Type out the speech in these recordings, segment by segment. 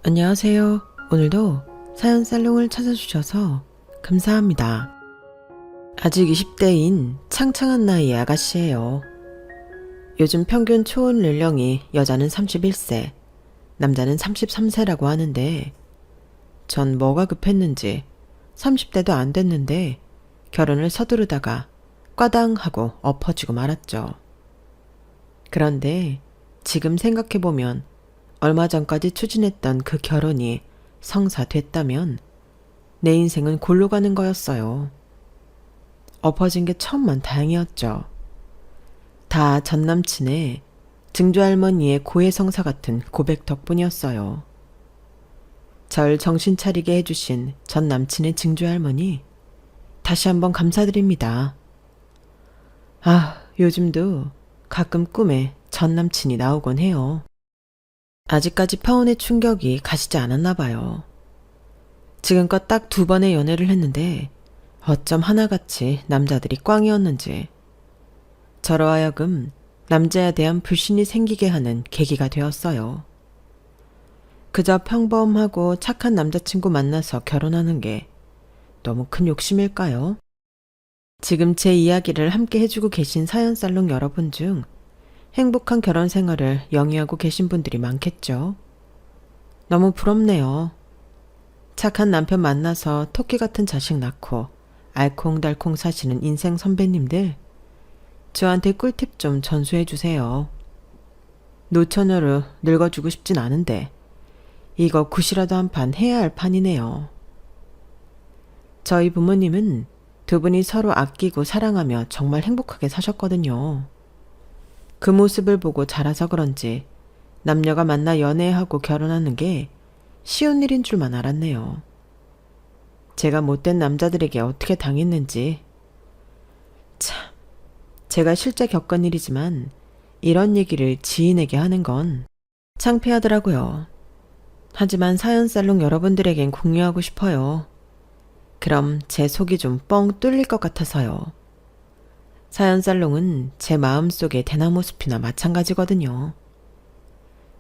안녕하세요. 오늘도 사연 살롱을 찾아주셔서 감사합니다. 아직 20대인 창창한 나이의 아가씨예요. 요즘 평균 초혼 연령이 여자는 31세, 남자는 33세라고 하는데 전 뭐가 급했는지 30대도 안 됐는데 결혼을 서두르다가 꽈당 하고 엎어지고 말았죠. 그런데 지금 생각해보면 얼마 전까지 추진했던 그 결혼이 성사됐다면 내 인생은 골로 가는 거였어요. 엎어진 게 천만 다행이었죠. 다 전남친의 증조할머니의 고해성사 같은 고백 덕분이었어요. 절 정신 차리게 해주신 전남친의 증조할머니 다시 한번 감사드립니다. 요즘도 가끔 꿈에 전남친이 나오곤 해요. 아직까지 파혼의 충격이 가시지 않았나 봐요. 지금껏 딱 2번의 연애를 했는데 어쩜 하나같이 남자들이 꽝이었는지 저로 하여금 남자에 대한 불신이 생기게 하는 계기가 되었어요. 그저 평범하고 착한 남자친구 만나서 결혼하는 게 너무 큰 욕심일까요? 지금 제 이야기를 함께 해주고 계신 사연살롱 여러분 중 행복한 결혼 생활을 영위하고 계신 분들이 많겠죠. 너무 부럽네요. 착한 남편 만나서 토끼 같은 자식 낳고 알콩달콩 사시는 인생 선배님들, 저한테 꿀팁 좀 전수해 주세요. 노처녀로 늙어주고 싶진 않은데 이거 굿이라도 한 판 해야 할 판이네요. 저희 부모님은 두 분이 서로 아끼고 사랑하며 정말 행복하게 사셨거든요. 그 모습을 보고 자라서 그런지 남녀가 만나 연애하고 결혼하는 게 쉬운 일인 줄만 알았네요. 제가 못된 남자들에게 어떻게 당했는지. 참, 제가 실제 겪은 일이지만 이런 얘기를 지인에게 하는 건 창피하더라고요. 하지만 사연살롱 여러분들에겐 공유하고 싶어요. 그럼 제 속이 좀 뻥 뚫릴 것 같아서요. 사연살롱은 제 마음속의 대나무 숲이나 마찬가지거든요.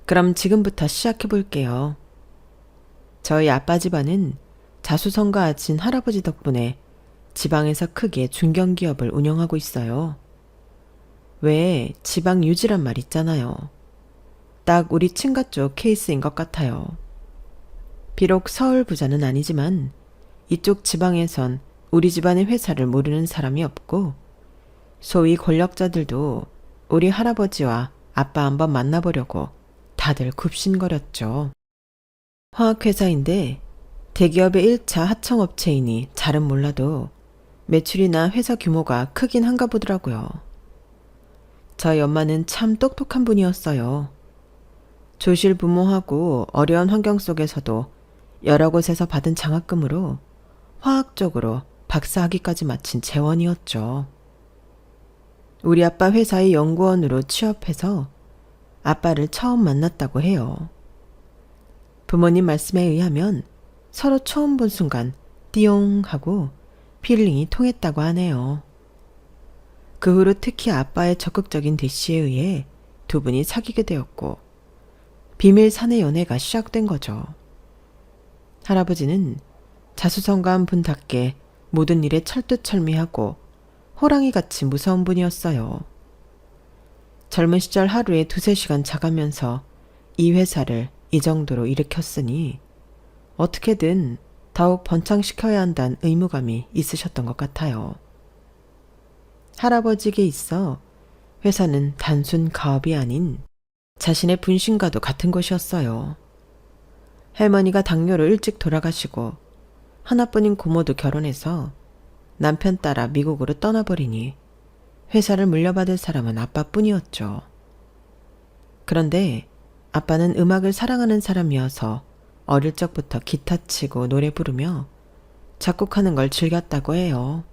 그럼 지금부터 시작해 볼게요. 저희 아빠 집안은 자수성가하신 할아버지 덕분에 지방에서 크게 중견기업을 운영하고 있어요. 왜 지방 유지란 말 있잖아요. 딱 우리 친가 쪽 케이스인 것 같아요. 비록 서울 부자는 아니지만 이쪽 지방에선 우리 집안의 회사를 모르는 사람이 없고 소위 권력자들도 우리 할아버지와 아빠 한번 만나보려고 다들 굽신거렸죠. 화학회사인데 대기업의 1차 하청업체이니 잘은 몰라도 매출이나 회사 규모가 크긴 한가 보더라고요. 저희 엄마는 참 똑똑한 분이었어요. 조실부모하고 어려운 환경 속에서도 여러 곳에서 받은 장학금으로 화학적으로 박사학위까지 마친 재원이었죠. 우리 아빠 회사의 연구원으로 취업해서 아빠를 처음 만났다고 해요. 부모님 말씀에 의하면 서로 처음 본 순간 띠용 하고 필링이 통했다고 하네요. 그 후로 특히 아빠의 적극적인 대시에 의해 두 분이 사귀게 되었고 비밀 사내 연애가 시작된 거죠. 할아버지는 자수성가한 분답게 모든 일에 철두철미하고 호랑이같이 무서운 분이었어요. 젊은 시절 하루에 2-3시간 자가면서 이 회사를 이 정도로 일으켰으니 어떻게든 더욱 번창시켜야 한다는 의무감이 있으셨던 것 같아요. 할아버지에게 있어 회사는 단순 가업이 아닌 자신의 분신과도 같은 곳이었어요. 할머니가 당뇨로 일찍 돌아가시고 하나뿐인 고모도 결혼해서 남편 따라 미국으로 떠나버리니 회사를 물려받을 사람은 아빠뿐이었죠. 그런데 아빠는 음악을 사랑하는 사람이어서 어릴 적부터 기타 치고 노래 부르며 작곡하는 걸 즐겼다고 해요.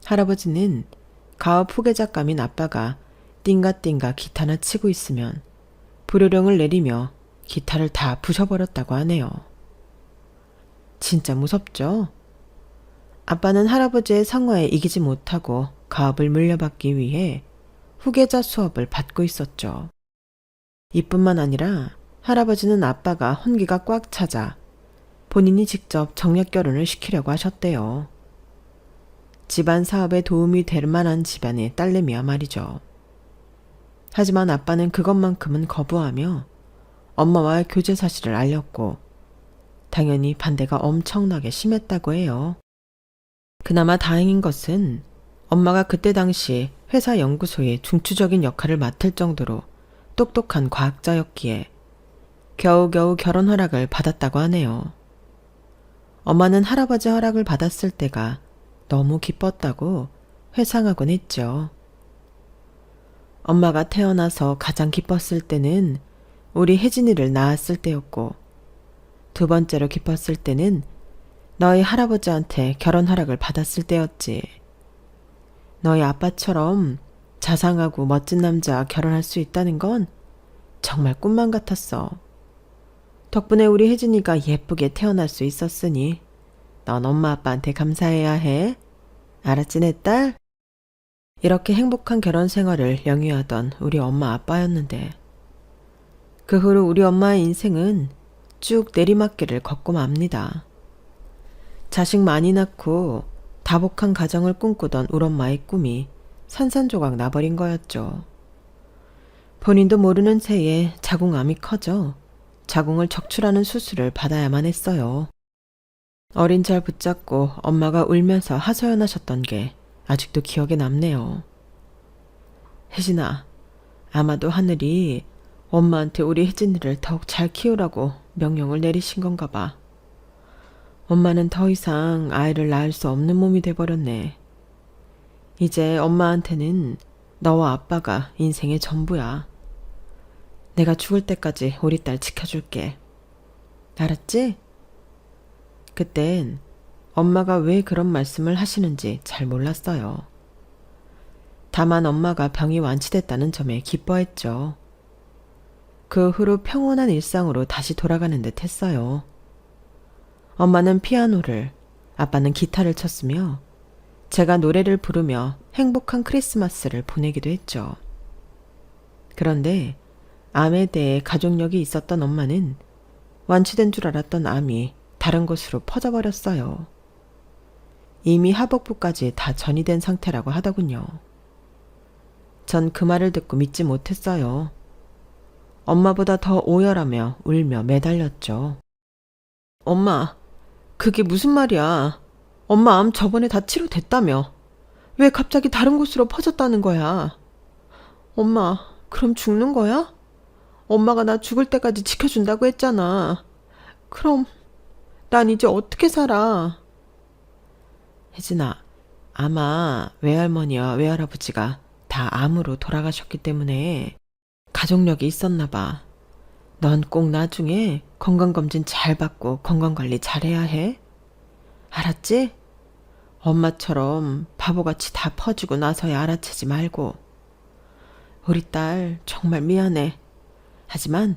할아버지는 가업 후계자감인 아빠가 띵가띵가 기타나 치고 있으면 불효령을 내리며 기타를 다 부셔버렸다고 하네요. 진짜 무섭죠? 아빠는 할아버지의 성화에 이기지 못하고 가업을 물려받기 위해 후계자 수업을 받고 있었죠. 이뿐만 아니라 할아버지는 아빠가 혼기가 꽉 차자 본인이 직접 정략 결혼을 시키려고 하셨대요. 집안 사업에 도움이 될 만한 집안의 딸내미야 말이죠. 하지만 아빠는 그것만큼은 거부하며 엄마와 교제 사실을 알렸고 당연히 반대가 엄청나게 심했다고 해요. 그나마 다행인 것은 엄마가 그때 당시 회사 연구소의 중추적인 역할을 맡을 정도로 똑똑한 과학자였기에 겨우겨우 결혼 허락을 받았다고 하네요. 엄마는 할아버지 허락을 받았을 때가 너무 기뻤다고 회상하곤 했죠. 엄마가 태어나서 가장 기뻤을 때는 우리 혜진이를 낳았을 때였고, 두 번째로 기뻤을 때는 너희 할아버지한테 결혼 허락을 받았을 때였지. 너희 아빠처럼 자상하고 멋진 남자와 결혼할 수 있다는 건 정말 꿈만 같았어. 덕분에 우리 혜진이가 예쁘게 태어날 수 있었으니 넌 엄마 아빠한테 감사해야 해. 알았지 내 딸? 이렇게 행복한 결혼 생활을 영위하던 우리 엄마 아빠였는데 그 후로 우리 엄마의 인생은 쭉 내리막길을 걷고 맙니다. 자식 많이 낳고 다복한 가정을 꿈꾸던 우리 엄마의 꿈이 산산조각 나버린 거였죠. 본인도 모르는 새에 자궁암이 커져 자궁을 적출하는 수술을 받아야만 했어요. 어린 잘 붙잡고 엄마가 울면서 하소연하셨던 게 아직도 기억에 남네요. 혜진아, 아마도 하늘이 엄마한테 우리 혜진이를 더욱 잘 키우라고 명령을 내리신 건가 봐. 엄마는 더 이상 아이를 낳을 수 없는 몸이 돼버렸네. 이제 엄마한테는 너와 아빠가 인생의 전부야. 내가 죽을 때까지 우리 딸 지켜줄게. 알았지? 그땐 엄마가 왜 그런 말씀을 하시는지 잘 몰랐어요. 다만 엄마가 병이 완치됐다는 점에 기뻐했죠. 그 후로 평온한 일상으로 다시 돌아가는 듯 했어요. 엄마는 피아노를, 아빠는 기타를 쳤으며 제가 노래를 부르며 행복한 크리스마스를 보내기도 했죠. 그런데 암에 대해 가족력이 있었던 엄마는 완치된 줄 알았던 암이 다른 곳으로 퍼져버렸어요. 이미 하복부까지 다 전이된 상태라고 하더군요. 전 그 말을 듣고 믿지 못했어요. 엄마보다 더 오열하며 울며 매달렸죠. 엄마, 그게 무슨 말이야. 엄마 암 저번에 다 치료됐다며. 왜 갑자기 다른 곳으로 퍼졌다는 거야. 엄마, 그럼 죽는 거야? 엄마가 나 죽을 때까지 지켜준다고 했잖아. 그럼 난 이제 어떻게 살아? 혜진아, 아마 외할머니와 외할아버지가 다 암으로 돌아가셨기 때문에 가족력이 있었나 봐. 넌 꼭 나중에 건강검진 잘 받고 건강관리 잘해야 해. 알았지? 엄마처럼 바보같이 다 퍼주고 나서야 알아채지 말고. 우리 딸 정말 미안해. 하지만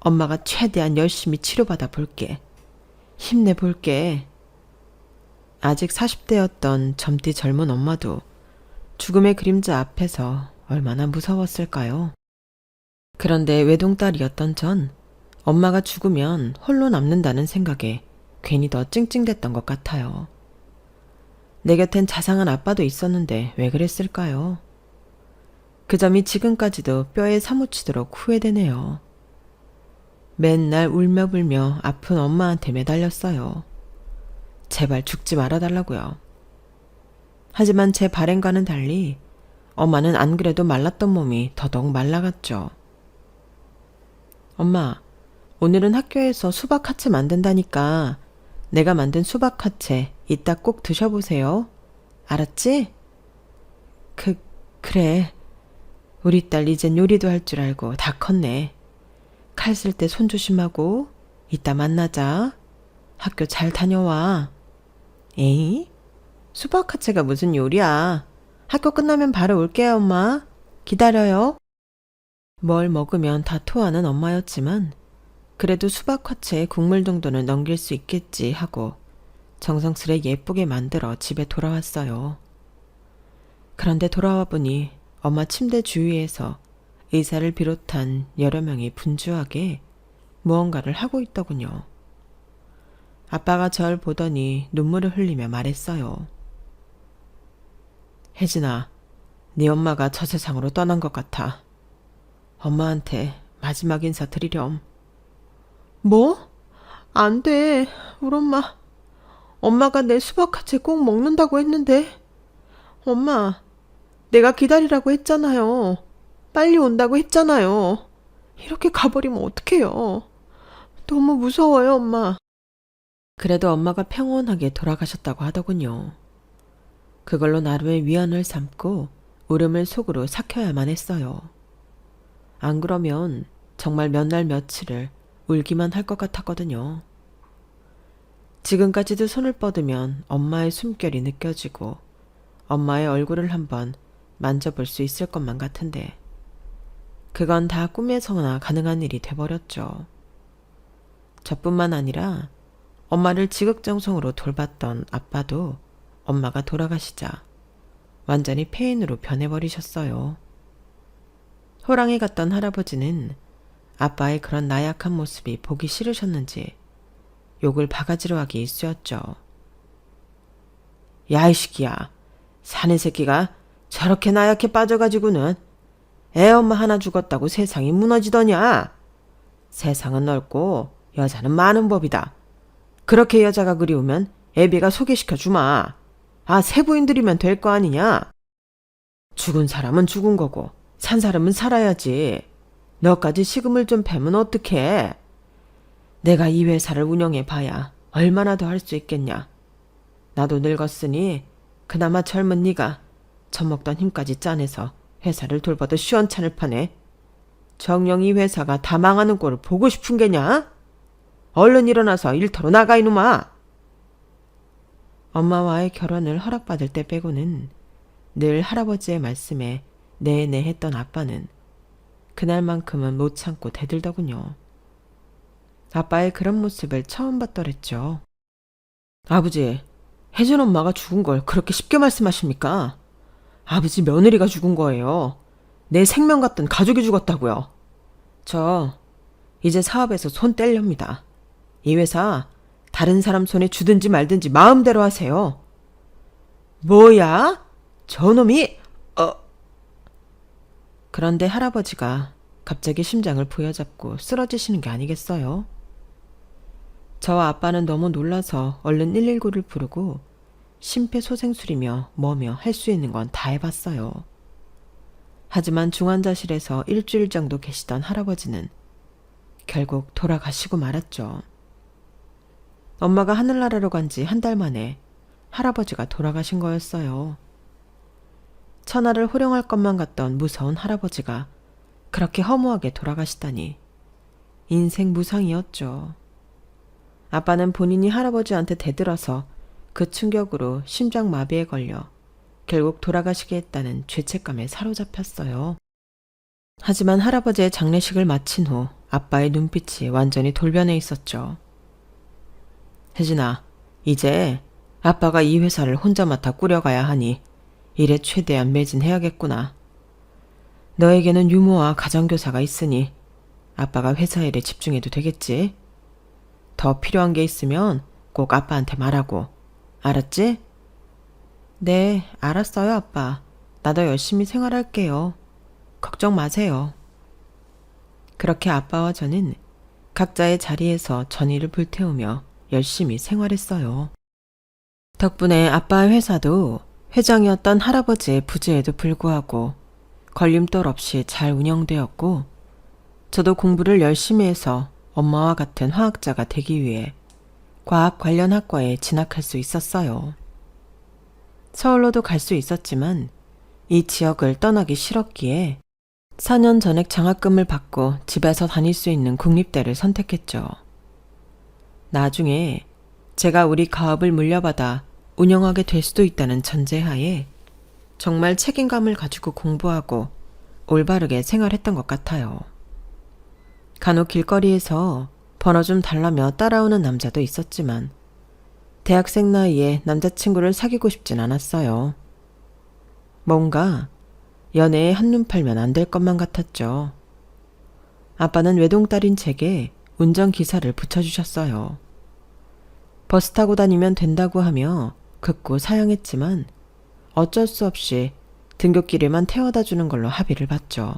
엄마가 최대한 열심히 치료받아 볼게. 힘내볼게. 아직 40대였던 젊디 젊은 엄마도 죽음의 그림자 앞에서 얼마나 무서웠을까요? 그런데 외동딸이었던 전 엄마가 죽으면 홀로 남는다는 생각에 괜히 더 찡찡댔던 것 같아요. 내 곁엔 자상한 아빠도 있었는데 왜 그랬을까요? 그 점이 지금까지도 뼈에 사무치도록 후회되네요. 맨날 울며 불며 아픈 엄마한테 매달렸어요. 제발 죽지 말아달라고요. 하지만 제 바램과는 달리 엄마는 안 그래도 말랐던 몸이 더더욱 말라갔죠. 엄마, 오늘은 학교에서 수박 하체 만든다니까 내가 만든 수박 하체 이따 꼭 드셔보세요. 알았지? 그래. 우리 딸 이젠 요리도 할 줄 알고 다 컸네. 칼 쓸 때 손 조심하고 이따 만나자. 학교 잘 다녀와. 에이? 수박 하체가 무슨 요리야. 학교 끝나면 바로 올게요, 엄마. 기다려요. 뭘 먹으면 다 토하는 엄마였지만 그래도 수박 화채에 국물 정도는 넘길 수 있겠지 하고 정성스레 예쁘게 만들어 집에 돌아왔어요. 그런데 돌아와 보니 엄마 침대 주위에서 의사를 비롯한 여러 명이 분주하게 무언가를 하고 있더군요. 아빠가 절 보더니 눈물을 흘리며 말했어요. 혜진아, 네 엄마가 저 세상으로 떠난 것 같아. 엄마한테 마지막 인사 드리렴. 뭐? 안 돼, 우리 엄마. 엄마가 내 수박화채 꼭 먹는다고 했는데. 엄마, 내가 기다리라고 했잖아요. 빨리 온다고 했잖아요. 이렇게 가버리면 어떡해요. 너무 무서워요, 엄마. 그래도 엄마가 평온하게 돌아가셨다고 하더군요. 그걸로 나름의 위안을 삼고 울음을 속으로 삭혀야만 했어요. 안 그러면 정말 몇 날 며칠을 울기만 할 것 같았거든요. 지금까지도 손을 뻗으면 엄마의 숨결이 느껴지고 엄마의 얼굴을 한번 만져볼 수 있을 것만 같은데 그건 다 꿈에서나 가능한 일이 돼버렸죠. 저뿐만 아니라 엄마를 지극정성으로 돌봤던 아빠도 엄마가 돌아가시자 완전히 폐인으로 변해버리셨어요. 호랑이 같던 할아버지는 아빠의 그런 나약한 모습이 보기 싫으셨는지 욕을 바가지로 하기 일쑤였죠. 야, 이 새끼야. 사내 새끼가 저렇게 나약해 빠져가지고는 애 엄마 하나 죽었다고 세상이 무너지더냐. 세상은 넓고 여자는 많은 법이다. 그렇게 여자가 그리우면 애비가 소개시켜 주마. 아, 세부인들이면 될 거 아니냐. 죽은 사람은 죽은 거고 산 사람은 살아야지. 너까지 식음을 좀 패면 어떡해. 내가 이 회사를 운영해 봐야 얼마나 더 할 수 있겠냐. 나도 늙었으니 그나마 젊은 네가 젖먹던 힘까지 짜내서 회사를 돌보듯 시원찮을 판에 정녕 이 회사가 다 망하는 꼴을 보고 싶은 게냐? 얼른 일어나서 일터로 나가 이놈아. 엄마와의 결혼을 허락받을 때 빼고는 늘 할아버지의 말씀에 네네 했던 아빠는 그날만큼은 못 참고 대들더군요. 아빠의 그런 모습을 처음 봤더랬죠. 아버지, 혜진 엄마가 죽은 걸 그렇게 쉽게 말씀하십니까? 아버지 며느리가 죽은 거예요. 내 생명 같던 가족이 죽었다고요. 저 이제 사업에서 손 뗄렵니다. 이 회사 다른 사람 손에 주든지 말든지 마음대로 하세요. 뭐야? 저놈이... 그런데 할아버지가 갑자기 심장을 부여잡고 쓰러지시는 게 아니겠어요? 저와 아빠는 너무 놀라서 얼른 119를 부르고 심폐소생술이며 뭐며 할 수 있는 건 다 해봤어요. 하지만 중환자실에서 일주일 정도 계시던 할아버지는 결국 돌아가시고 말았죠. 엄마가 하늘나라로 간 지 한 달 만에 할아버지가 돌아가신 거였어요. 천하를 호령할 것만 같던 무서운 할아버지가 그렇게 허무하게 돌아가시다니 인생 무상이었죠. 아빠는 본인이 할아버지한테 대들어서 그 충격으로 심장마비에 걸려 결국 돌아가시게 했다는 죄책감에 사로잡혔어요. 하지만 할아버지의 장례식을 마친 후 아빠의 눈빛이 완전히 돌변해 있었죠. 혜진아, 이제 아빠가 이 회사를 혼자 맡아 꾸려가야 하니 일에 최대한 매진해야겠구나. 너에게는 유모와 가정교사가 있으니 아빠가 회사 일에 집중해도 되겠지? 더 필요한 게 있으면 꼭 아빠한테 말하고. 알았지? 네, 알았어요, 아빠. 나도 열심히 생활할게요. 걱정 마세요. 그렇게 아빠와 저는 각자의 자리에서 전의를 불태우며 열심히 생활했어요. 덕분에 아빠의 회사도 회장이었던 할아버지의 부재에도 불구하고 걸림돌 없이 잘 운영되었고 저도 공부를 열심히 해서 엄마와 같은 화학자가 되기 위해 과학 관련 학과에 진학할 수 있었어요. 서울로도 갈 수 있었지만 이 지역을 떠나기 싫었기에 4년 전액 장학금을 받고 집에서 다닐 수 있는 국립대를 선택했죠. 나중에 제가 우리 가업을 물려받아 운영하게 될 수도 있다는 전제하에 정말 책임감을 가지고 공부하고 올바르게 생활했던 것 같아요. 간혹 길거리에서 번호 좀 달라며 따라오는 남자도 있었지만 대학생 나이에 남자친구를 사귀고 싶진 않았어요. 뭔가 연애에 한눈 팔면 안 될 것만 같았죠. 아빠는 외동딸인 제게 운전기사를 붙여주셨어요. 버스 타고 다니면 된다고 하며 극구 사양했지만 어쩔 수 없이 등굣길에만 태워다 주는 걸로 합의를 봤죠.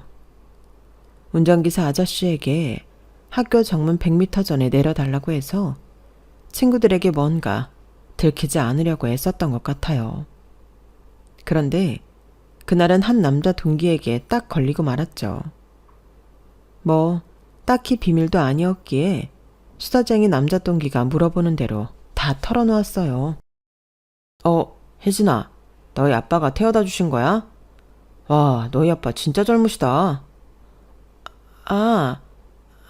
운전기사 아저씨에게 학교 정문 100m 전에 내려달라고 해서 친구들에게 뭔가 들키지 않으려고 애썼던 것 같아요. 그런데 그날은 한 남자 동기에게 딱 걸리고 말았죠. 뭐 딱히 비밀도 아니었기에 수다쟁이 남자 동기가 물어보는 대로 다 털어놓았어요. 혜진아, 너희 아빠가 태워다 주신 거야? 와, 너희 아빠 진짜 젊으시다.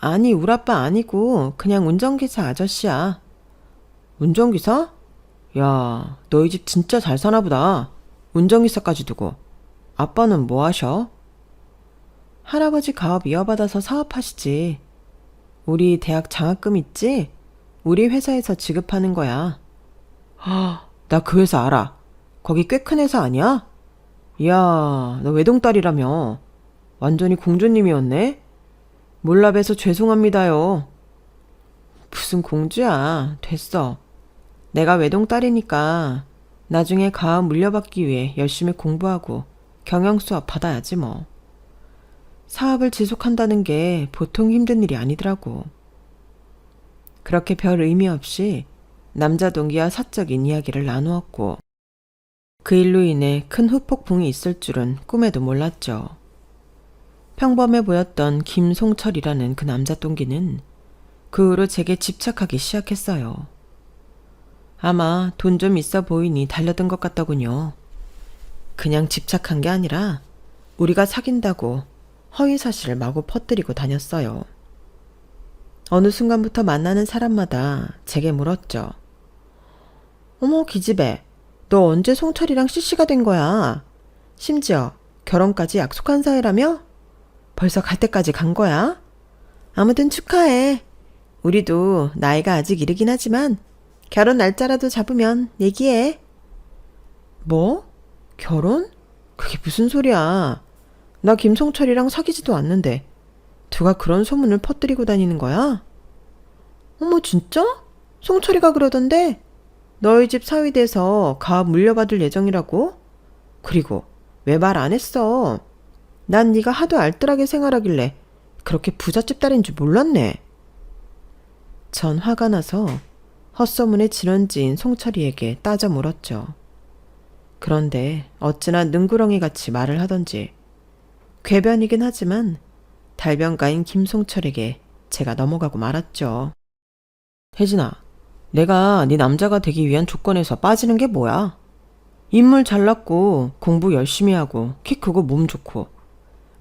아니, 우리 아빠 아니고 그냥 운전기사 아저씨야. 운전기사? 야, 너희 집 진짜 잘 사나 보다. 운전기사까지 두고. 아빠는 뭐 하셔? 할아버지 가업 이어받아서 사업하시지. 우리 대학 장학금 있지? 우리 회사에서 지급하는 거야. 나 그 회사 알아. 거기 꽤 큰 회사 아니야? 이야, 너 외동딸이라며. 완전히 공주님이었네? 몰라 봬서 죄송합니다요. 무슨 공주야. 됐어. 내가 외동딸이니까 나중에 가업 물려받기 위해 열심히 공부하고 경영수업 받아야지 뭐. 사업을 지속한다는 게 보통 힘든 일이 아니더라고. 그렇게 별 의미 없이 남자 동기와 사적인 이야기를 나누었고 그 일로 인해 큰 후폭풍이 있을 줄은 꿈에도 몰랐죠. 평범해 보였던 김송철이라는 그 남자 동기는 그 후로 제게 집착하기 시작했어요. 아마 돈 좀 있어 보이니 달려든 것 같더군요. 그냥 집착한 게 아니라 우리가 사귄다고 허위 사실을 마구 퍼뜨리고 다녔어요. 어느 순간부터 만나는 사람마다 제게 물었죠. 어머 기집애, 너 언제 송철이랑 CC가 된 거야? 심지어 결혼까지 약속한 사이라며? 벌써 갈 때까지 간 거야? 아무튼 축하해. 우리도 나이가 아직 이르긴 하지만 결혼 날짜라도 잡으면 얘기해. 뭐? 결혼? 그게 무슨 소리야. 나 김송철이랑 사귀지도 않는데 누가 그런 소문을 퍼뜨리고 다니는 거야? 어머 진짜? 송철이가 그러던데 너희 집 사위돼서 가업 물려받을 예정이라고? 그리고 왜 말 안 했어? 난 네가 하도 알뜰하게 생활하길래 그렇게 부잣집 딸인 줄 몰랐네. 전 화가 나서 헛소문에 지런지인 송철이에게 따져 물었죠. 그런데 어찌나 능구렁이같이 말을 하던지 궤변이긴 하지만 달변가인 김송철에게 제가 넘어가고 말았죠. 혜진아, 내가 네 남자가 되기 위한 조건에서 빠지는 게 뭐야? 인물 잘났고 공부 열심히 하고 키 크고 몸 좋고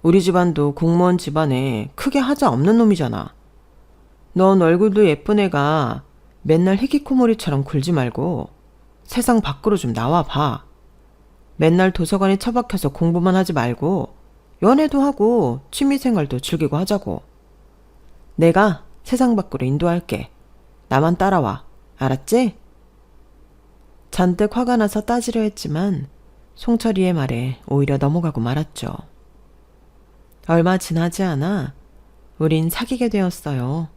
우리 집안도 공무원 집안에 크게 하자 없는 놈이잖아. 넌 얼굴도 예쁜 애가 맨날 희귀코머리처럼 굴지 말고 세상 밖으로 좀 나와봐. 맨날 도서관에 처박혀서 공부만 하지 말고 연애도 하고 취미생활도 즐기고 하자고. 내가 세상 밖으로 인도할게. 나만 따라와. 알았지? 잔뜩 화가 나서 따지려 했지만 송철이의 말에 오히려 넘어가고 말았죠. 얼마 지나지 않아 우린 사귀게 되었어요.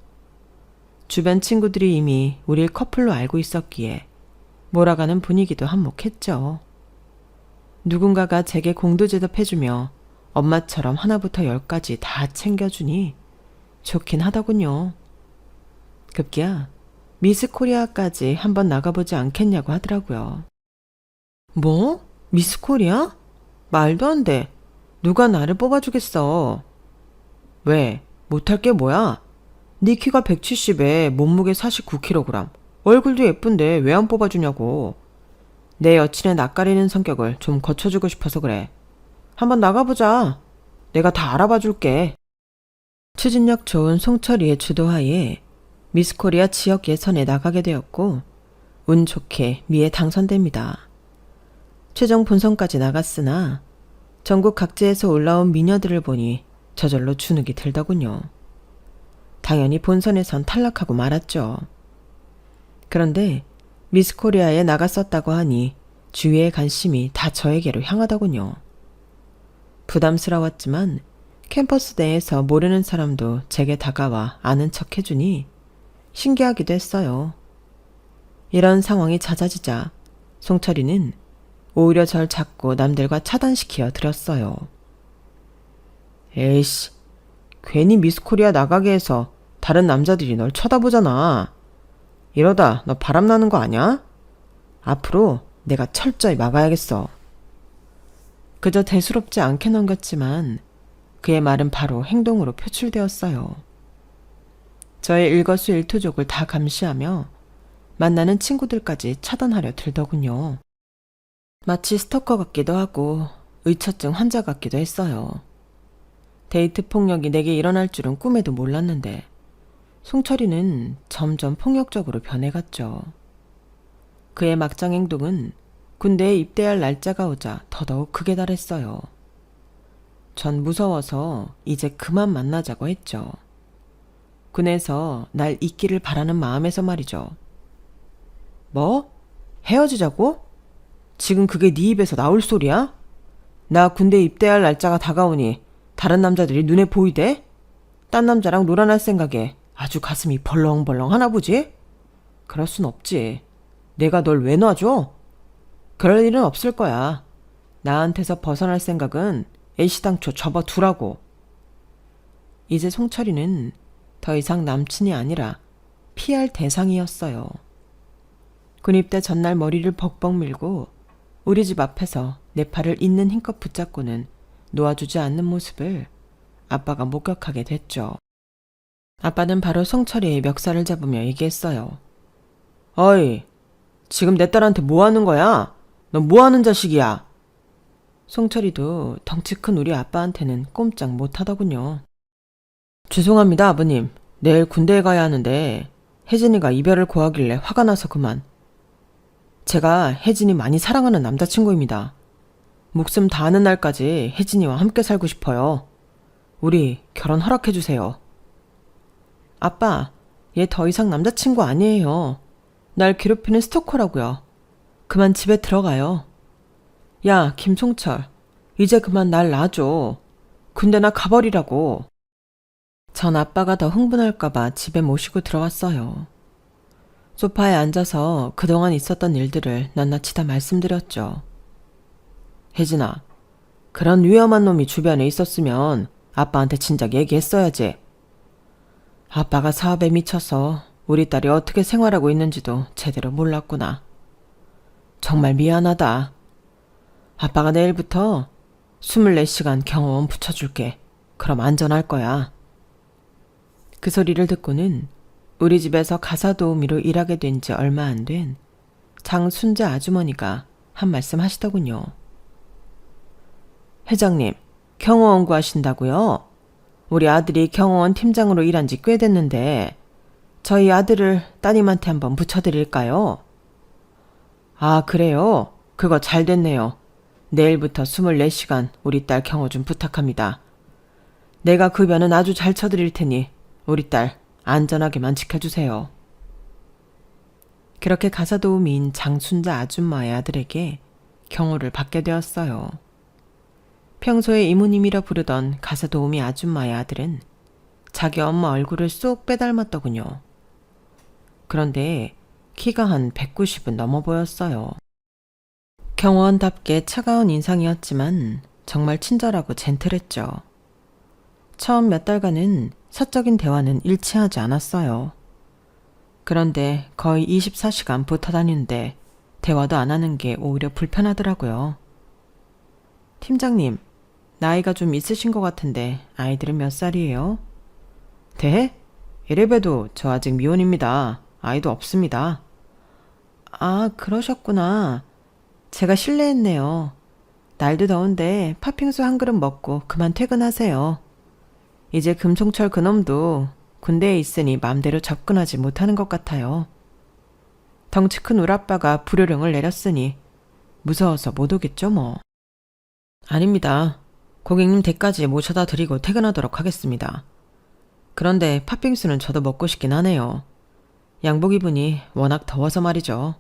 주변 친구들이 이미 우릴 커플로 알고 있었기에 몰아가는 분위기도 한몫했죠. 누군가가 제게 공도제답해주며 엄마처럼 하나부터 열까지 다 챙겨주니 좋긴 하더군요. 급기야 미스 코리아까지 한번 나가보지 않겠냐고 하더라고요. 뭐? 미스 코리아? 말도 안 돼. 누가 나를 뽑아주겠어. 왜? 못할 게 뭐야? 네 키가 170에 몸무게 49kg. 얼굴도 예쁜데 왜 안 뽑아주냐고. 내 여친의 낯가리는 성격을 좀 거쳐주고 싶어서 그래. 한번 나가보자. 내가 다 알아봐 줄게. 추진력 좋은 송철이의 주도하에 미스코리아 지역 예선에 나가게 되었고 운 좋게 미에 당선됩니다. 최종 본선까지 나갔으나 전국 각지에서 올라온 미녀들을 보니 저절로 주눅이 들더군요. 당연히 본선에선 탈락하고 말았죠. 그런데 미스코리아에 나갔었다고 하니 주위의 관심이 다 저에게로 향하더군요. 부담스러웠지만 캠퍼스 내에서 모르는 사람도 제게 다가와 아는 척 해주니 신기하기도 했어요. 이런 상황이 잦아지자 송철이는 오히려 절 자꾸 남들과 차단시켜 드렸어요. 에이씨, 괜히 미스코리아 나가게 해서 다른 남자들이 널 쳐다보잖아. 이러다 너 바람나는 거 아냐? 앞으로 내가 철저히 막아야겠어. 그저 대수롭지 않게 넘겼지만 그의 말은 바로 행동으로 표출되었어요. 저의 일거수일투족을 다 감시하며 만나는 친구들까지 차단하려 들더군요. 마치 스토커 같기도 하고 의처증 환자 같기도 했어요. 데이트 폭력이 내게 일어날 줄은 꿈에도 몰랐는데 송철이는 점점 폭력적으로 변해갔죠. 그의 막장 행동은 군대에 입대할 날짜가 오자 더더욱 극에 달했어요. 전 무서워서 이제 그만 만나자고 했죠. 군에서 날 잊기를 바라는 마음에서 말이죠. 뭐? 헤어지자고? 지금 그게 네 입에서 나올 소리야? 나 군대 입대할 날짜가 다가오니 다른 남자들이 눈에 보이대? 딴 남자랑 놀아날 생각에 아주 가슴이 벌렁벌렁 하나 보지? 그럴 순 없지. 내가 널 왜 놔줘? 그럴 일은 없을 거야. 나한테서 벗어날 생각은 애시당초 접어두라고. 이제 송철이는 더 이상 남친이 아니라 피할 대상이었어요. 군입대 전날 머리를 벅벅 밀고 우리 집 앞에서 내 팔을 있는 힘껏 붙잡고는 놓아주지 않는 모습을 아빠가 목격하게 됐죠. 아빠는 바로 송철이의 멱살을 잡으며 얘기했어요. 어이, 지금 내 딸한테 뭐 하는 거야? 너 뭐 하는 자식이야? 송철이도 덩치 큰 우리 아빠한테는 꼼짝 못하더군요. 죄송합니다, 아버님. 내일 군대에 가야 하는데 혜진이가 이별을 고하길래 화가 나서 그만. 제가 혜진이 많이 사랑하는 남자친구입니다. 목숨 다하는 날까지 혜진이와 함께 살고 싶어요. 우리 결혼 허락해주세요. 아빠, 얘 더 이상 남자친구 아니에요. 날 괴롭히는 스토커라고요. 그만 집에 들어가요. 야, 김송철, 이제 그만 날 놔줘. 군대나 가버리라고. 전 아빠가 더 흥분할까봐 집에 모시고 들어왔어요. 소파에 앉아서 그동안 있었던 일들을 낱낱이 다 말씀드렸죠. 혜진아, 그런 위험한 놈이 주변에 있었으면 아빠한테 진작 얘기했어야지. 아빠가 사업에 미쳐서 우리 딸이 어떻게 생활하고 있는지도 제대로 몰랐구나. 정말 미안하다. 아빠가 내일부터 24시간 경호원 붙여줄게. 그럼 안전할 거야. 그 소리를 듣고는 우리 집에서 가사도우미로 일하게 된 지 얼마 안 된 장순재 아주머니가 한 말씀 하시더군요. 회장님, 경호원 구하신다고요? 우리 아들이 경호원 팀장으로 일한 지 꽤 됐는데 저희 아들을 따님한테 한번 붙여드릴까요? 아, 그래요? 그거 잘 됐네요. 내일부터 24시간 우리 딸 경호 좀 부탁합니다. 내가 급여는 아주 잘 쳐드릴 테니 우리 딸 안전하게만 지켜주세요. 그렇게 가사도우미인 장순자 아줌마의 아들에게 경호를 받게 되었어요. 평소에 이모님이라 부르던 가사도우미 아줌마의 아들은 자기 엄마 얼굴을 쏙 빼닮았더군요. 그런데 키가 한 190은 넘어 보였어요. 경호원답게 차가운 인상이었지만 정말 친절하고 젠틀했죠. 처음 몇 달간은 사적인 대화는 일치하지 않았어요. 그런데 거의 24시간 붙어 다니는데 대화도 안 하는 게 오히려 불편하더라고요. 팀장님, 나이가 좀 있으신 것 같은데 아이들은 몇 살이에요? 네? 이래봬도 저 아직 미혼입니다. 아이도 없습니다. 아, 그러셨구나. 제가 실례했네요. 날도 더운데 팥빙수 한 그릇 먹고 그만 퇴근하세요. 이제 금송철 그놈도 군대에 있으니 맘대로 접근하지 못하는 것 같아요. 덩치 큰 울아빠가 불효령을 내렸으니 무서워서 못 오겠죠 뭐. 아닙니다. 고객님 댁까지 모셔다 드리고 퇴근하도록 하겠습니다. 그런데 팥빙수는 저도 먹고 싶긴 하네요. 양복 입으니 워낙 더워서 말이죠.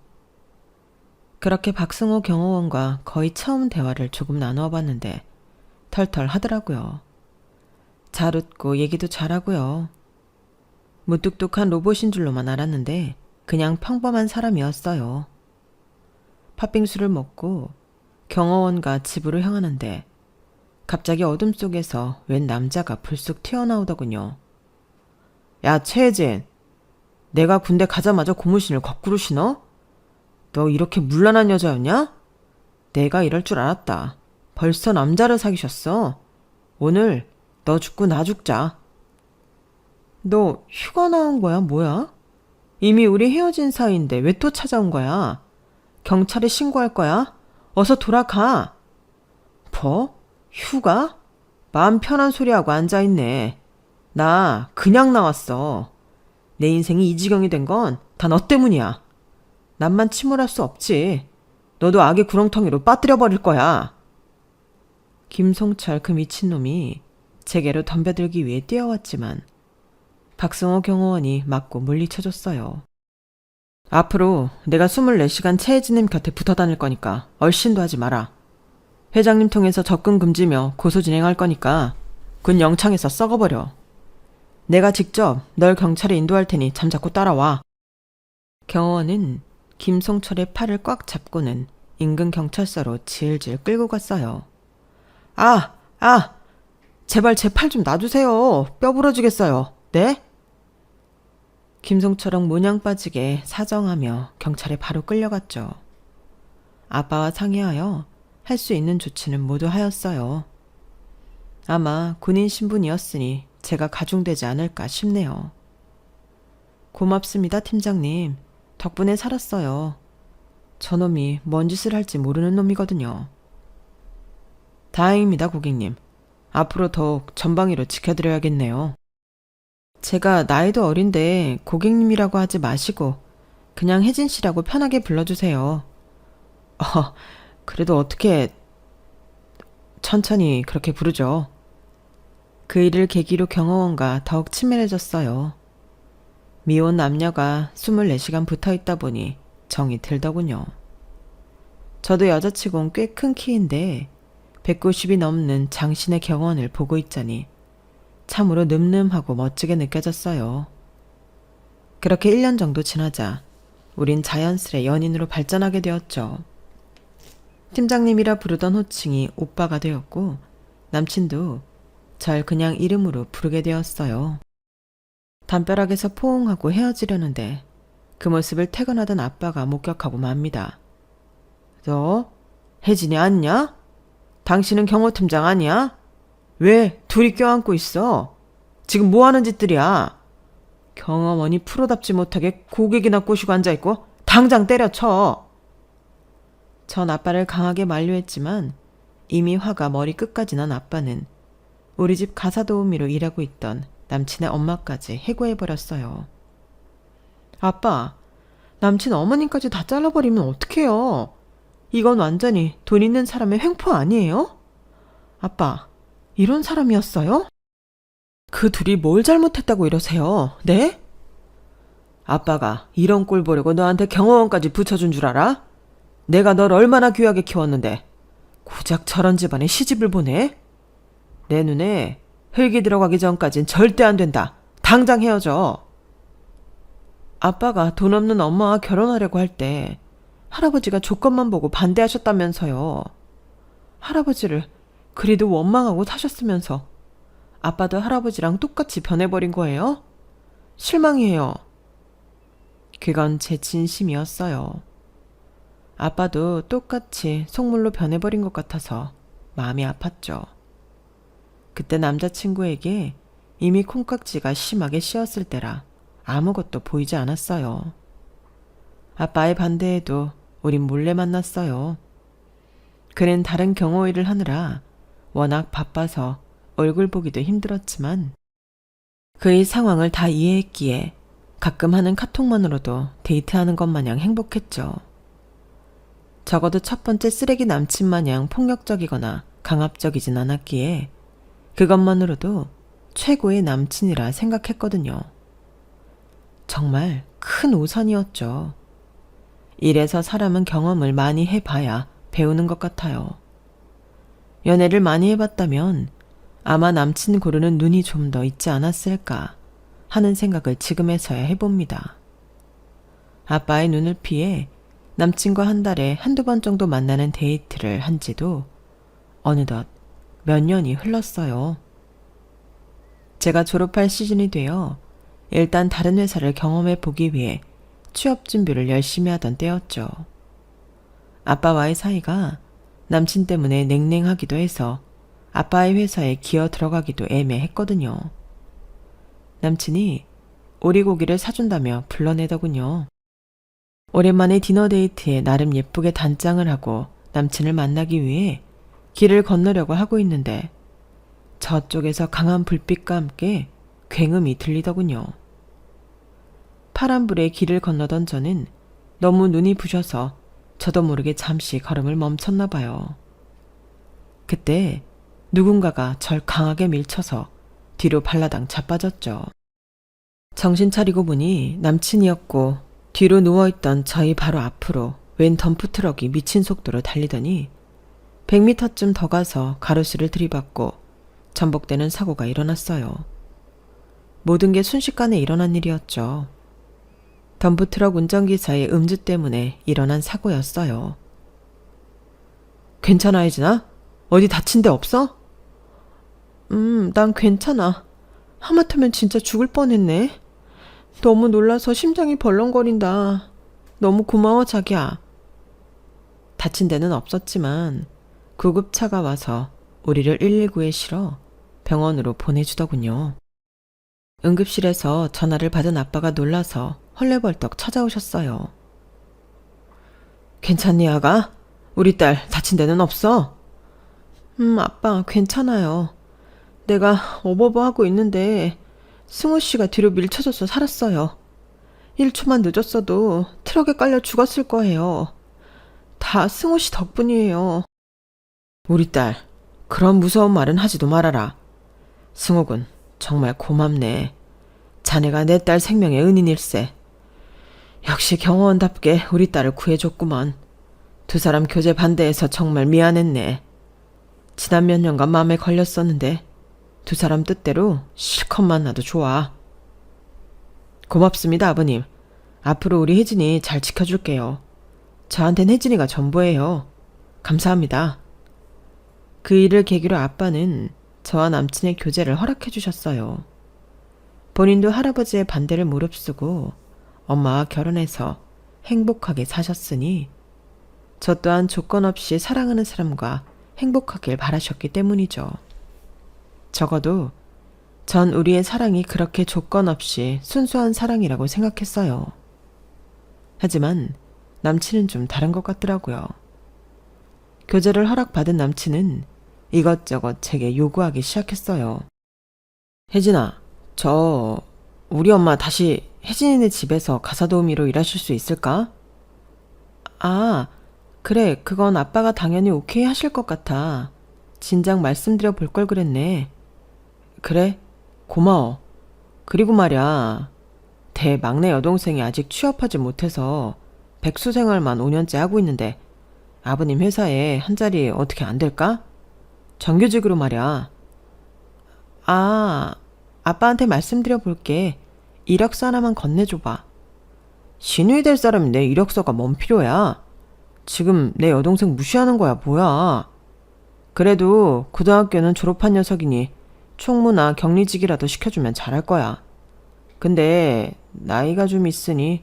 그렇게 박승호 경호원과 거의 처음 대화를 조금 나누어 봤는데 털털 하더라고요. 잘 웃고 얘기도 잘하고요. 무뚝뚝한 로봇인 줄로만 알았는데 그냥 평범한 사람이었어요. 팥빙수를 먹고 경호원과 집으로 향하는데 갑자기 어둠 속에서 웬 남자가 불쑥 튀어나오더군요. 야, 최혜진. 내가 군대 가자마자 고무신을 거꾸로 신어? 너 이렇게 문란한 여자였냐? 내가 이럴 줄 알았다. 벌써 남자를 사귀셨어. 오늘 너 죽고 나 죽자. 너 휴가 나온 거야, 뭐야? 이미 우리 헤어진 사이인데 왜 또 찾아온 거야? 경찰에 신고할 거야? 어서 돌아가. 뭐? 휴가? 마음 편한 소리하고 앉아있네. 나 그냥 나왔어. 내 인생이 이 지경이 된 건 다 너 때문이야. 남만 침울할 수 없지. 너도 악의 구렁텅이로 빠뜨려버릴 거야. 김송철 그 미친놈이 제게로 덤벼들기 위해 뛰어왔지만 박승호 경호원이 맞고 물리쳐줬어요. 앞으로 내가 24시간 최혜진님 곁에 붙어 다닐 거니까 얼씬도 하지 마라. 회장님 통해서 접근 금지며 고소 진행할 거니까 군 영창에서 썩어버려. 내가 직접 널 경찰에 인도할 테니 잠자코 따라와. 경호원은 김송철의 팔을 꽉 잡고는 인근 경찰서로 질질 끌고 갔어요. 제발 제 팔 좀 놔주세요. 뼈 부러지겠어요. 네? 김송철은 모냥 빠지게 사정하며 경찰에 바로 끌려갔죠. 아빠와 상의하여 할 수 있는 조치는 모두 하였어요. 아마 군인 신분이었으니 제가 가중되지 않을까 싶네요. 고맙습니다, 팀장님. 덕분에 살았어요. 저놈이 뭔 짓을 할지 모르는 놈이거든요. 다행입니다, 고객님. 앞으로 더욱 전방위로 지켜드려야겠네요. 제가 나이도 어린데 고객님이라고 하지 마시고 그냥 혜진 씨라고 편하게 불러주세요. 그래도 어떻게 천천히 그렇게 부르죠. 그 일을 계기로 경호원과 더욱 친밀해졌어요. 미혼 남녀가 24시간 붙어있다 보니 정이 들더군요. 저도 여자치곤 꽤 큰 키인데 190이 넘는 장신의 경호원을 보고 있자니 참으로 늠름하고 멋지게 느껴졌어요. 그렇게 1년 정도 지나자 우린 자연스레 연인으로 발전하게 되었죠. 팀장님이라 부르던 호칭이 오빠가 되었고 남친도 절 그냥 이름으로 부르게 되었어요. 담벼락에서 포옹하고 헤어지려는데 그 모습을 퇴근하던 아빠가 목격하고 맙니다. 너 혜진이 아니냐? 당신은 경호팀장 아니야? 왜 둘이 껴안고 있어? 지금 뭐하는 짓들이야? 경호원이 프로답지 못하게 고객이나 꼬시고 앉아있고 당장 때려쳐. 전 아빠를 강하게 만류했지만 이미 화가 머리 끝까지 난 아빠는 우리 집 가사도우미로 일하고 있던 남친의 엄마까지 해고해버렸어요. 아빠, 남친 어머님까지 다 잘라버리면 어떡해요? 이건 완전히 돈 있는 사람의 횡포 아니에요? 아빠, 이런 사람이었어요? 그 둘이 뭘 잘못했다고 이러세요? 네? 아빠가 이런 꼴 보려고 너한테 경호원까지 붙여준 줄 알아? 내가 널 얼마나 귀하게 키웠는데 고작 저런 집안에 시집을 보내? 내 눈에 흙이 들어가기 전까진 절대 안 된다. 당장 헤어져. 아빠가 돈 없는 엄마와 결혼하려고 할 때 할아버지가 조건만 보고 반대하셨다면서요. 할아버지를 그리도 원망하고 사셨으면서 아빠도 할아버지랑 똑같이 변해버린 거예요? 실망이에요. 그건 제 진심이었어요. 아빠도 똑같이 속물로 변해버린 것 같아서 마음이 아팠죠. 그때 남자친구에게 이미 콩깍지가 심하게 씌었을 때라 아무것도 보이지 않았어요. 아빠의 반대에도 우린 몰래 만났어요. 그는 다른 경호 일을 하느라 워낙 바빠서 얼굴 보기도 힘들었지만 그의 상황을 다 이해했기에 가끔 하는 카톡만으로도 데이트하는 것 마냥 행복했죠. 적어도 첫 번째 쓰레기 남친 마냥 폭력적이거나 강압적이진 않았기에 그것만으로도 최고의 남친이라 생각했거든요. 정말 큰 우선이었죠. 이래서 사람은 경험을 많이 해봐야 배우는 것 같아요. 연애를 많이 해봤다면 아마 남친 고르는 눈이 좀 더 있지 않았을까 하는 생각을 지금에서야 해봅니다. 아빠의 눈을 피해 남친과 한 달에 한두 번 정도 만나는 데이트를 한 지도 어느덧 몇 년이 흘렀어요. 제가 졸업할 시즌이 되어 일단 다른 회사를 경험해 보기 위해 취업 준비를 열심히 하던 때였죠. 아빠와의 사이가 남친 때문에 냉랭하기도 해서 아빠의 회사에 기어 들어가기도 애매했거든요. 남친이 오리고기를 사준다며 불러내더군요. 오랜만에 디너 데이트에 나름 예쁘게 단장을 하고 남친을 만나기 위해 길을 건너려고 하고 있는데 저쪽에서 강한 불빛과 함께 굉음이 들리더군요. 파란불에 길을 건너던 저는 너무 눈이 부셔서 저도 모르게 잠시 걸음을 멈췄나 봐요. 그때 누군가가 절 강하게 밀쳐서 뒤로 발라당 자빠졌죠. 정신 차리고 보니 남친이었고 뒤로 누워있던 저희 바로 앞으로 웬 덤프트럭이 미친 속도로 달리더니 100m쯤 더 가서 가로수를 들이받고 전복되는 사고가 일어났어요. 모든 게 순식간에 일어난 일이었죠. 덤프트럭 운전기사의 음주 때문에 일어난 사고였어요. 괜찮아, 혜진아? 어디 다친 데 없어? 난 괜찮아. 하마터면 진짜 죽을 뻔했네. 너무 놀라서 심장이 벌렁거린다. 너무 고마워, 자기야. 다친 데는 없었지만 구급차가 와서 우리를 119에 실어 병원으로 보내주더군요. 응급실에서 전화를 받은 아빠가 놀라서 헐레벌떡 찾아오셨어요. 괜찮니, 아가? 우리 딸 다친 데는 없어? 아빠, 괜찮아요. 내가 어버버하고 있는데 승우 씨가 뒤로 밀쳐져서 살았어요. 1초만 늦었어도 트럭에 깔려 죽었을 거예요. 다 승우 씨 덕분이에요. 우리 딸, 그런 무서운 말은 하지도 말아라. 승우군, 정말 고맙네. 자네가 내 딸 생명의 은인일세. 역시 경호원답게 우리 딸을 구해줬구먼. 두 사람 교제 반대해서 정말 미안했네. 지난 몇 년간 마음에 걸렸었는데 두 사람 뜻대로 실컷 만나도 좋아. 고맙습니다, 아버님. 앞으로 우리 혜진이 잘 지켜줄게요. 저한텐 혜진이가 전부예요. 감사합니다. 그 일을 계기로 아빠는 저와 남친의 교제를 허락해 주셨어요. 본인도 할아버지의 반대를 무릅쓰고 엄마와 결혼해서 행복하게 사셨으니 저 또한 조건 없이 사랑하는 사람과 행복하길 바라셨기 때문이죠. 적어도 전 우리의 사랑이 그렇게 조건 없이 순수한 사랑이라고 생각했어요. 하지만 남친은 좀 다른 것 같더라고요. 교제를 허락받은 남친은 이것저것 제게 요구하기 시작했어요. 혜진아, 우리 엄마 다시 혜진이네 집에서 가사도우미로 일하실 수 있을까? 아, 그래, 그건 아빠가 당연히 오케이 하실 것 같아. 진작 말씀드려 볼 걸 그랬네. 그래, 고마워. 그리고 말야, 대막내 여동생이 아직 취업하지 못해서 백수 생활만 5년째 하고 있는데 아버님 회사에 한 자리 어떻게 안 될까? 정규직으로 말야. 아, 아빠한테 말씀드려 볼게. 이력서 하나만 건네줘봐. 신우이 될 사람이 내 이력서가 뭔 필요야? 지금 내 여동생 무시하는 거야, 뭐야? 그래도 고등학교는 졸업한 녀석이니 총무나 격리직이라도 시켜주면 잘할 거야. 근데 나이가 좀 있으니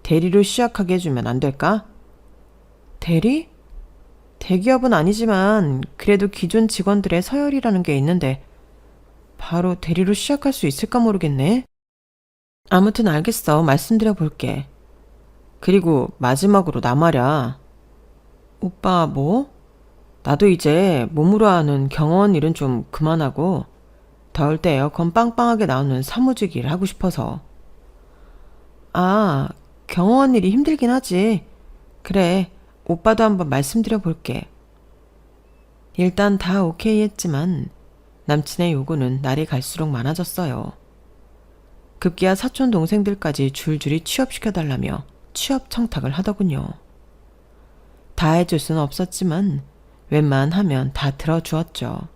대리로 시작하게 해주면 안 될까? 대리? 대기업은 아니지만 그래도 기존 직원들의 서열이라는 게 있는데 바로 대리로 시작할 수 있을까 모르겠네. 아무튼 알겠어. 말씀드려 볼게. 그리고 마지막으로 나 말야. 오빠 뭐? 나도 이제 몸으로 하는 경호원 일은 좀 그만하고 더울 때 에어컨 빵빵하게 나오는 사무직 일 하고 싶어서. 아, 경호원 일이 힘들긴 하지. 그래, 오빠도 한번 말씀드려 볼게. 일단 다 오케이 했지만 남친의 요구는 날이 갈수록 많아졌어요. 급기야 사촌 동생들까지 줄줄이 취업시켜달라며 취업 청탁을 하더군요. 다 해줄 수는 없었지만 웬만하면 다 들어주었죠.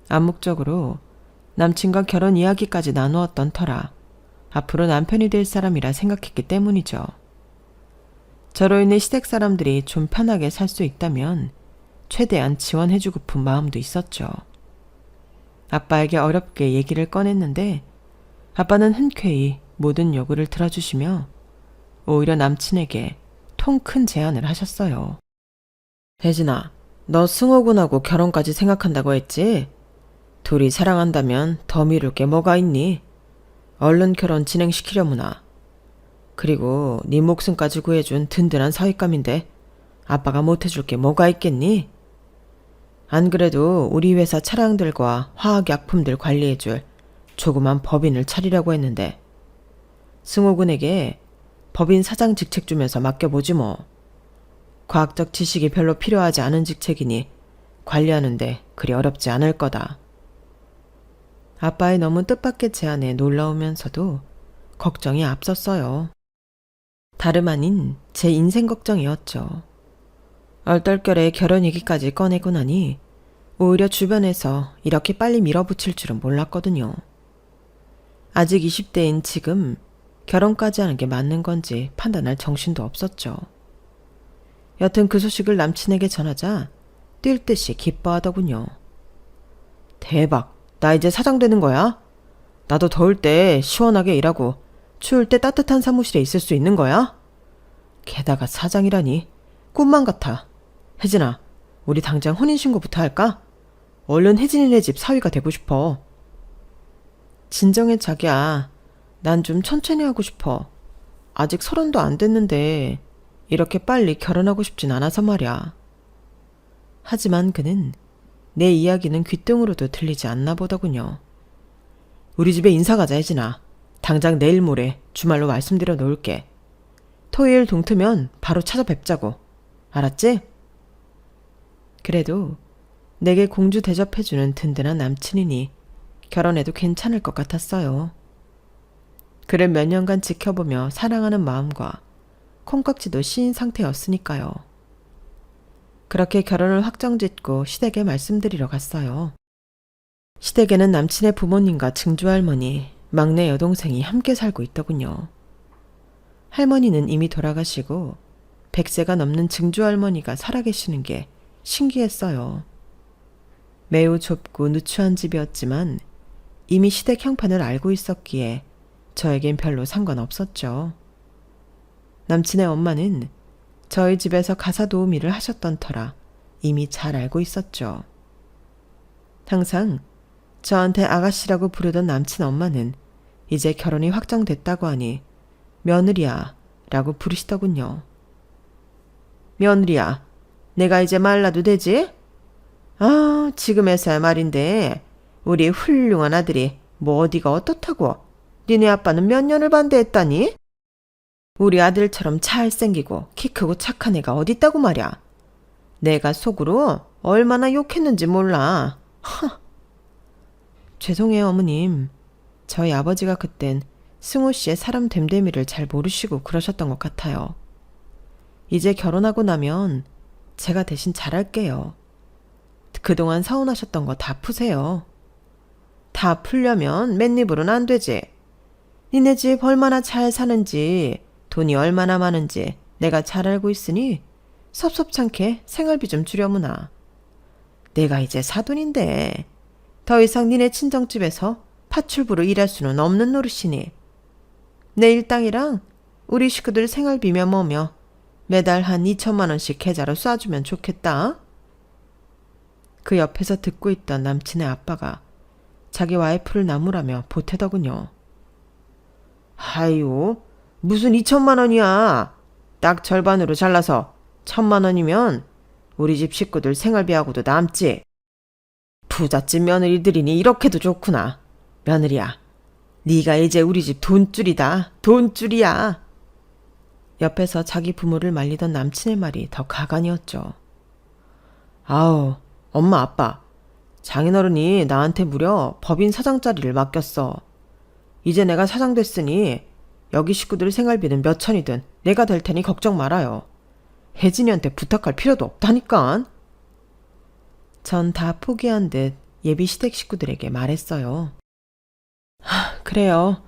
암묵적으로 남친과 결혼 이야기까지 나누었던 터라 앞으로 남편이 될 사람이라 생각했기 때문이죠. 저로 인해 시댁 사람들이 좀 편하게 살 수 있다면 최대한 지원해주고픈 마음도 있었죠. 아빠에게 어렵게 얘기를 꺼냈는데 아빠는 흔쾌히 모든 요구를 들어주시며 오히려 남친에게 통 큰 제안을 하셨어요. 혜진아, 너 승호군하고 결혼까지 생각한다고 했지? 둘이 사랑한다면 더 미룰 게 뭐가 있니? 얼른 결혼 진행시키려무나. 그리고 네 목숨까지 구해준 든든한 사윗감인데 아빠가 못해줄 게 뭐가 있겠니? 안 그래도 우리 회사 차량들과 화학약품들 관리해줄 조그만 법인을 차리려고 했는데 승호군에게 법인 사장 직책 주면서 맡겨보지 뭐. 과학적 지식이 별로 필요하지 않은 직책이니 관리하는데 그리 어렵지 않을 거다. 아빠의 너무 뜻밖의 제안에 놀라우면서도 걱정이 앞섰어요. 다름 아닌 제 인생 걱정이었죠. 얼떨결에 결혼 얘기까지 꺼내고 나니 오히려 주변에서 이렇게 빨리 밀어붙일 줄은 몰랐거든요. 아직 20대인 지금 결혼까지 하는 게 맞는 건지 판단할 정신도 없었죠. 여튼 그 소식을 남친에게 전하자 뛸 듯이 기뻐하더군요. 대박, 나 이제 사장 되는 거야? 나도 더울 때 시원하게 일하고 추울 때 따뜻한 사무실에 있을 수 있는 거야? 게다가 사장이라니 꿈만 같아. 혜진아, 우리 당장 혼인신고부터 할까? 얼른 혜진이네 집 사위가 되고 싶어. 진정해 자기야. 난 좀 천천히 하고 싶어. 아직 30도 안 됐는데 이렇게 빨리 결혼하고 싶진 않아서 말이야. 하지만 그는 내 이야기는 귓등으로도 들리지 않나 보더군요. 우리 집에 인사 가자 혜진아. 당장 내일 모레 주말로 말씀드려 놓을게. 토요일 동트면 바로 찾아뵙자고. 알았지? 그래도 내게 공주 대접해주는 든든한 남친이니 결혼해도 괜찮을 것 같았어요. 그를 몇 년간 지켜보며 사랑하는 마음과 콩깍지도 씌인 상태였으니까요. 그렇게 결혼을 확정짓고 시댁에 말씀드리러 갔어요. 시댁에는 남친의 부모님과 증조할머니, 막내 여동생이 함께 살고 있더군요. 할머니는 이미 돌아가시고 100세가 넘는 증조할머니가 살아계시는 게 신기했어요. 매우 좁고 누추한 집이었지만 이미 시댁 형편을 알고 있었기에 저에겐 별로 상관없었죠. 남친의 엄마는 저희 집에서 가사 도우미 일을 하셨던 터라 이미 잘 알고 있었죠. 항상 저한테 아가씨라고 부르던 남친 엄마는 이제 결혼이 확정됐다고 하니 며느리야 라고 부르시더군요. 며느리야, 내가 이제 말라도 되지? 아, 지금에서야 말인데 우리 훌륭한 아들이 뭐 어디가 어떻다고? 니네 아빠는 몇 년을 반대했다니? 우리 아들처럼 잘생기고 키 크고 착한 애가 어딨다고 말이야. 내가 속으로 얼마나 욕했는지 몰라. 허. 죄송해요 어머님. 저희 아버지가 그땐 승우 씨의 사람 됨됨이를 잘 모르시고 그러셨던 것 같아요. 이제 결혼하고 나면 제가 대신 잘할게요. 그동안 서운하셨던 거 다 푸세요. 다 풀려면 맨입으로는 안 되지. 니네 집 얼마나 잘 사는지 돈이 얼마나 많은지 내가 잘 알고 있으니 섭섭찮게 생활비 좀 주려무나. 내가 이제 사돈인데 더 이상 니네 친정집에서 파출부로 일할 수는 없는 노릇이니 내 일당이랑 우리 식구들 생활비며 뭐며 매달 한 2천만 원씩 계좌로 쏴주면 좋겠다. 그 옆에서 듣고 있던 남친의 아빠가 자기 와이프를 나무라며 보태더군요. 아유, 무슨 2천만 원이야. 딱 절반으로 잘라서 1,000만 원이면 우리 집 식구들 생활비하고도 남지. 부잣집 며느리들이니 이렇게도 좋구나. 며느리야, 네가 이제 우리 집 돈줄이다. 돈줄이야. 옆에서 자기 부모를 말리던 남친의 말이 더 가관이었죠. 아우, 엄마 아빠. 장인어른이 나한테 무려 법인 사장 자리를 맡겼어. 이제 내가 사장 됐으니 여기 식구들 생활비는 몇 천이든 내가 될 테니 걱정 말아요. 혜진이한테 부탁할 필요도 없다니까. 전 다 포기한 듯 예비 시댁 식구들에게 말했어요. 그래요.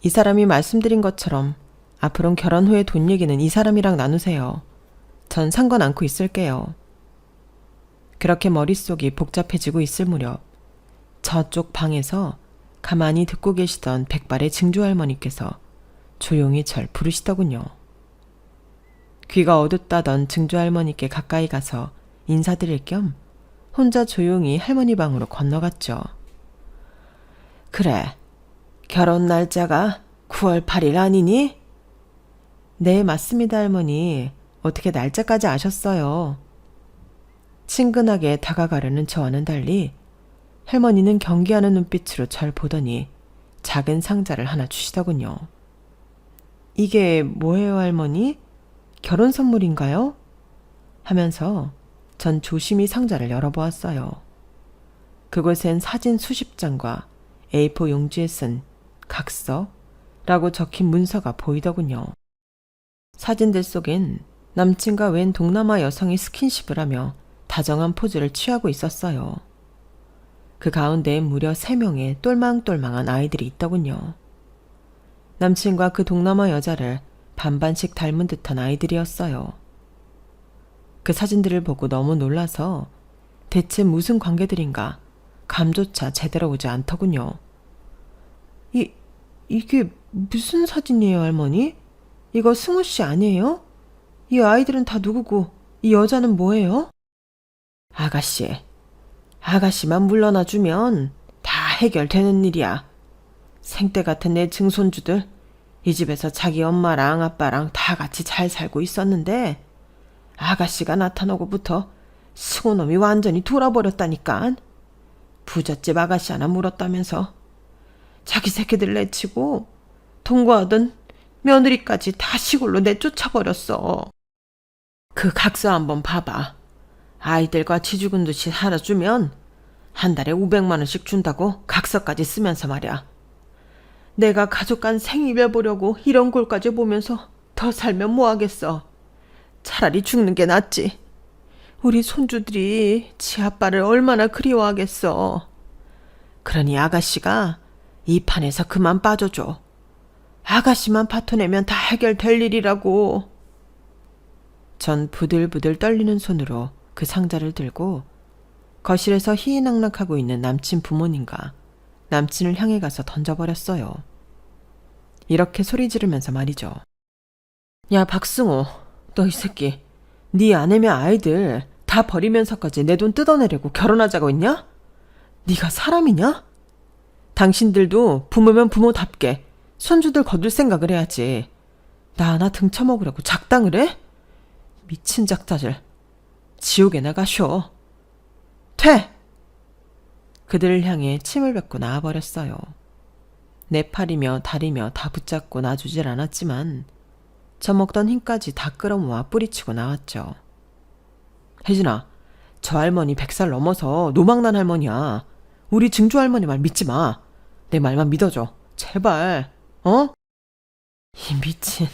이 사람이 말씀드린 것처럼 앞으론 결혼 후에 돈 얘기는 이 사람이랑 나누세요. 전 상관 않고 있을게요. 그렇게 머릿속이 복잡해지고 있을 무렵 저쪽 방에서 가만히 듣고 계시던 백발의 증조할머니께서 조용히 절 부르시더군요. 귀가 어둡다던 증조할머니께 가까이 가서 인사드릴 겸 혼자 조용히 할머니 방으로 건너갔죠. 그래, 결혼 날짜가 9월 8일 아니니? 네, 맞습니다, 할머니. 어떻게 날짜까지 아셨어요? 친근하게 다가가려는 저와는 달리 할머니는 경계하는 눈빛으로 절 보더니 작은 상자를 하나 주시더군요. 이게 뭐예요, 할머니? 결혼 선물인가요? 하면서 전 조심히 상자를 열어보았어요. 그곳엔 사진 수십 장과 A4 용지에 쓴 각서라고 적힌 문서가 보이더군요. 사진들 속엔 남친과 웬 동남아 여성이 스킨십을 하며 다정한 포즈를 취하고 있었어요. 그 가운데엔 무려 3명의 똘망똘망한 아이들이 있더군요. 남친과 그 동남아 여자를 반반씩 닮은 듯한 아이들이었어요. 그 사진들을 보고 너무 놀라서 대체 무슨 관계들인가 감조차 제대로 오지 않더군요. 이게 무슨 사진이에요, 할머니? 이거 승우 씨 아니에요? 이 아이들은 다 누구고 이 여자는 뭐예요? 아가씨만 물러나주면 다 해결되는 일이야. 생때 같은 내 증손주들 이 집에서 자기 엄마랑 아빠랑 다 같이 잘 살고 있었는데 아가씨가 나타나고부터 승우놈이 완전히 돌아버렸다니까. 부잣집 아가씨 하나 물었다면서 자기 새끼들 내치고 동거하던 며느리까지 다 시골로 내쫓아버렸어. 그 각서 한번 봐봐. 아이들과 쥐 죽은 듯이 살아주면 한 달에 500만 원씩 준다고 각서까지 쓰면서 말이야. 내가 가족 간 생이별 보려고 이런 꼴까지 보면서 더 살면 뭐하겠어. 차라리 죽는 게 낫지. 우리 손주들이 지 아빠를 얼마나 그리워하겠어. 그러니 아가씨가 이 판에서 그만 빠져줘. 아가씨만 파토내면 다 해결될 일이라고. 전 부들부들 떨리는 손으로 그 상자를 들고 거실에서 희희낙낙하고 있는 남친 부모님과 남친을 향해 가서 던져버렸어요. 이렇게 소리 지르면서 말이죠. 야, 박승호, 너 이 새끼, 네 아내며 아이들 다 버리면서까지 내 돈 뜯어내려고 결혼하자고 했냐? 네가 사람이냐? 당신들도 부모면 부모답게 손주들 거둘 생각을 해야지. 나 하나 등쳐먹으려고 작당을 해? 미친 작자들. 지옥에 나가쇼. 퇴! 그들을 향해 침을 뱉고 나와버렸어요. 내 팔이며 다리며 다 붙잡고 놔주질 않았지만 저 먹던 힘까지 다 끌어모아 뿌리치고 나왔죠. 혜진아, 저 할머니 100살 넘어서 노망난 할머니야. 우리 증조 할머니 말 믿지 마. 내 말만 믿어줘. 제발. 어? 이 미친.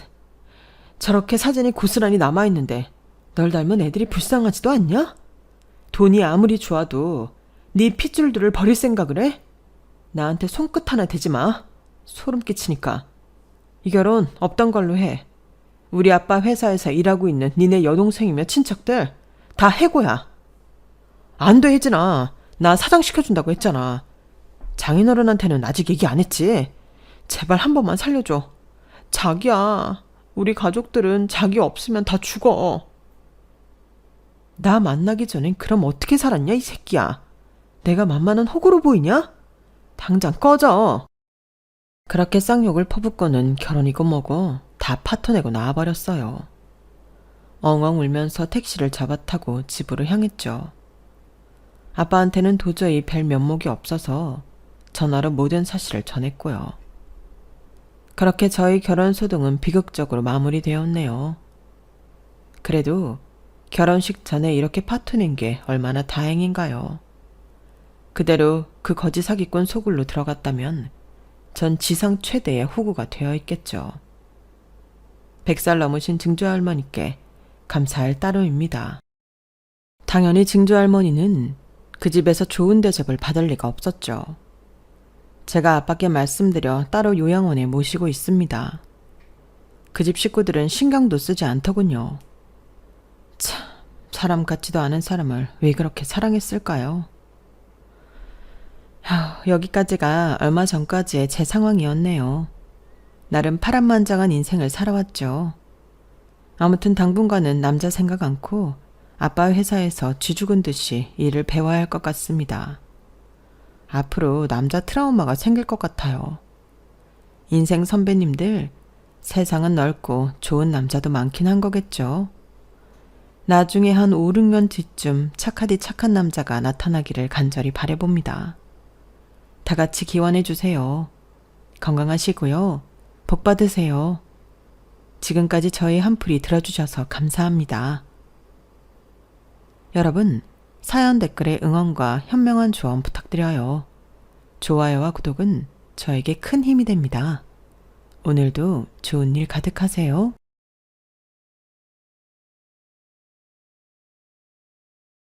저렇게 사진이 고스란히 남아있는데 널 닮은 애들이 불쌍하지도 않냐? 돈이 아무리 좋아도 네 핏줄들을 버릴 생각을 해? 나한테 손끝 하나 대지 마. 소름 끼치니까. 이 결혼 없던 걸로 해. 우리 아빠 회사에서 일하고 있는 니네 여동생이며 친척들 다 해고야. 안 돼, 혜진아. 나 사장시켜준다고 했잖아. 장인어른한테는 아직 얘기 안 했지. 제발 한 번만 살려줘. 자기야, 우리 가족들은 자기 없으면 다 죽어. 나 만나기 전엔 그럼 어떻게 살았냐, 이 새끼야. 내가 만만한 호구로 보이냐? 당장 꺼져. 그렇게 쌍욕을 퍼붓고는 결혼이고 뭐고 다 파토내고 나와버렸어요. 엉엉 울면서 택시를 잡아타고 집으로 향했죠. 아빠한테는 도저히 뵐 면목이 없어서 전화로 모든 사실을 전했고요. 그렇게 저희 결혼 소동은 비극적으로 마무리되었네요. 그래도 결혼식 전에 이렇게 파토낸 게 얼마나 다행인가요. 그대로 그 거지 사기꾼 소굴로 들어갔다면 전 지상 최대의 호구가 되어 있겠죠. 100살 넘으신 증조할머니께 감사할 따름입니다. 당연히 증조할머니는 그 집에서 좋은 대접을 받을 리가 없었죠. 제가 아빠께 말씀드려 따로 요양원에 모시고 있습니다. 그 집 식구들은 신경도 쓰지 않더군요. 참, 사람 같지도 않은 사람을 왜 그렇게 사랑했을까요? 여기까지가 얼마 전까지의 제 상황이었네요. 나름 파란만장한 인생을 살아왔죠. 아무튼 당분간은 남자 생각 않고 아빠 회사에서 쥐 죽은 듯이 일을 배워야 할 것 같습니다. 앞으로 남자 트라우마가 생길 것 같아요. 인생 선배님들, 세상은 넓고 좋은 남자도 많긴 한 거겠죠. 나중에 한 5, 6년 뒤쯤 착하디 착한 남자가 나타나기를 간절히 바라봅니다. 다 같이 기원해 주세요. 건강하시고요. 복 받으세요. 지금까지 저희 한풀이 들어주셔서 감사합니다. 여러분, 사연 댓글에 응원과 현명한 조언 부탁드려요. 좋아요와 구독은 저에게 큰 힘이 됩니다. 오늘도 좋은 일 가득하세요.